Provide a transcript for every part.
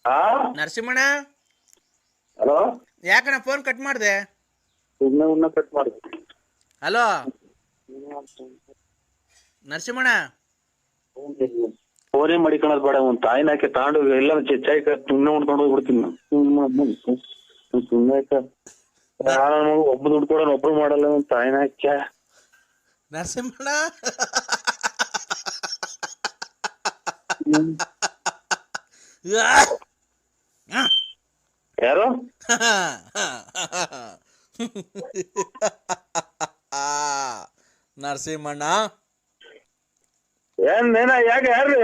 ಹಾ ನರಸಿಂಹಣ್ಣ, ಹಲೋ, ಯಾಕಣ್ಣ phone cut ಮಾಡಿದೆ? ಸುಮ್ಮನೆ ಕಟ್ ಮಾಡಿ. ಹಲೋ ನರಸಿಂಹಣ್ಣ, ಫೋನೇ ಮಡಿಕೊಳ್ಳೋದು ಬೇಡ. ಒಂದು ತಾಯಿನ ಹಾಕಿ ತಗೊಂಡು ಎಲ್ಲ ಚಾಯ್ ಸುಮ್ಮನೆ ಉಣ್ಕೊಂಡು ಹೋಗ್ಬಿಡ್ತೀನಿ ನಾನು. ಸುಮ್ಮನೆ ಒಬ್ಬ ದುಡ್ಡು ಕೊಡೋಣ, ಒಬ್ರು ಮಾಡಲ್ಲ. ಒಂದು ತಾಯಿನ ಹಾಕ್ಯ ನರಸಿಂಹಣ್ಣ ಯಾರು? ನರಸಿಂಹಣ್ಣ, ಏನ ಯಾಕೆ ಯಾರ್ರಿ?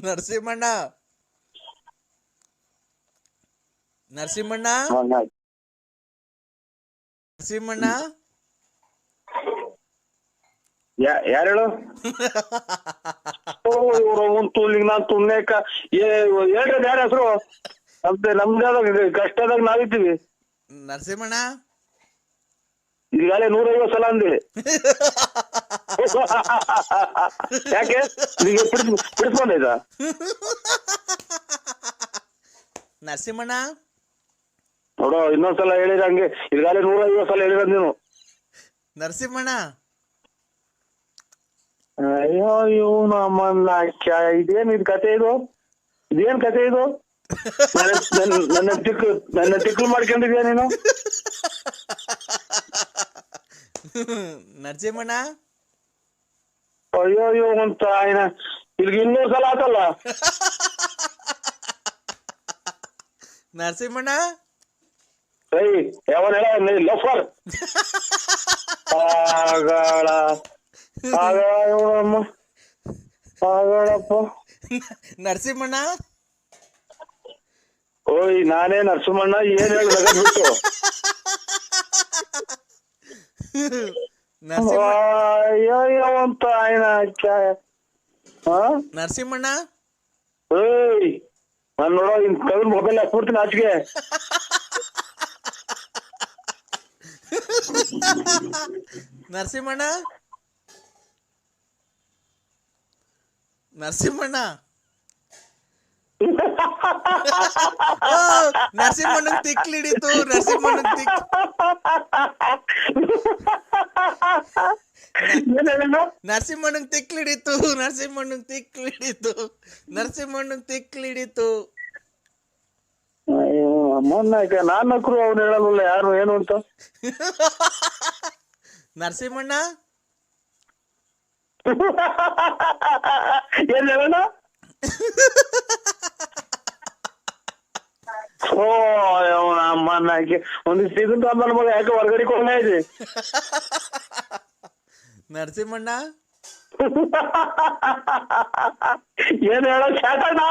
ನರಸಿಂಹಣ್ಣ, ನರಸಿಂಹಣ್ಣ, ನರಸಿಂಹಣ್ಣ, ಯಾರು ಹೇಳು? ನಾನ್ ತುಣ್ಣೆಕ ಹೇಳ್ರಿ, ಯಾರ ಹೆಸರು? ನಮ್ದಾದ ಕಷ್ಟದಾಗ ನಾವಿದ್ದೀವಿ. ನರಸಿಂಹಣ್ಣ, ಈಗಾಗಲೇ 150 ಸಲ ಅಂದಿ. ಯಾಕೆ ಬಿಡಿಸ್ಕೊಂಡೈತಾ? ನರಸಿಂಹಣ್ಣ, ನೋಡೋ, ಇನ್ನೊಂದ್ಸಲ ಹೇಳಿರ ಹಂಗೆ. ಈಗಾಗಲೇ 150 ಸಲ ಹೇಳಿರ ನೀನು. ನರಸಿಂಹಣ್ಣ, ಅಯ್ಯೋ ನಮ್ಮನ್ನ ಇದೇನ್ ಇದು ಕತೆ? ಇದೇನ್ ಕತೆ ಇದು? ನನ್ನ ತಿಕ್ಲು ಮಾಡ್ಕೊಂಡಿದ್ಯಾ ನೀನು? ನರಸಿಂಹಣ್ಣ, ಅಯ್ಯೋ ಅಂತ ಆಯ್ನ ಇಲ್ಲಿಗೆ 200 ಸಲ ಆತಲ್ಲ. ನರಸಿಂಹಣ್ಣ, ಯಾವನ್ ಹೇಳ ಲಫರ್ ಆಗಳಪ್ಪ. ನರಸಿಂಹಣ್ಣ, ಓಯ್, ನಾನೇ ನರಸಿಂಹಣ್ಣ. ಏನ್ ಹೇಳಿ ಬಿಟ್ಟು ಅಯ್ಯೋ ಅಂತ ಆಯ್ನ. ನರಸಿಂಹಣ್ಣ, ಏಯ್, ನಾನ್ ನೋಡೋ ಇನ್ ಕವಿನ ಮೊಬೈಲ್ ಹಾಕ್ಬಿಡ್ತೀನಿ ಆಚೆಗೆ. ನರಸಿಂಹಣ್ಣ, ನರಸಿಂಹಣ್ಣ, ನರಸಿಂಹಣ್ಣಂಗ್ ತಿಕ್ಲಿಡಿತು. ನರಸಿಂಹಣ್ಣಂಗ್ ತಿಕ್ಲಿಡಿತು. ಅಯ್ಯೋ ಅಮ್ಮನ್ನಾಕ ನಾನ್ ನಕ್ರು ಅವ್ನು ಹೇಳಲ್ಲ ಯಾರು ಏನು ಅಂತ. ನರಸಿಂಹಣ್ಣ, ಏನ್ ಹೇಳೋಣ? ಓ ಅಮ್ಮನ್ನಾಕೆ ಒಂದಿಷ್ಟು ಇದನ್ ತಂದ ಮಗ ಯಾಕೆ ಹೊರಗಡೆ ಕೊಂಡ ಇದೆ. ನರಸಿಂಹಣ್ಣ, ಏನ್ ಹೇಳೋ ಶಾಟಣ್ಣ?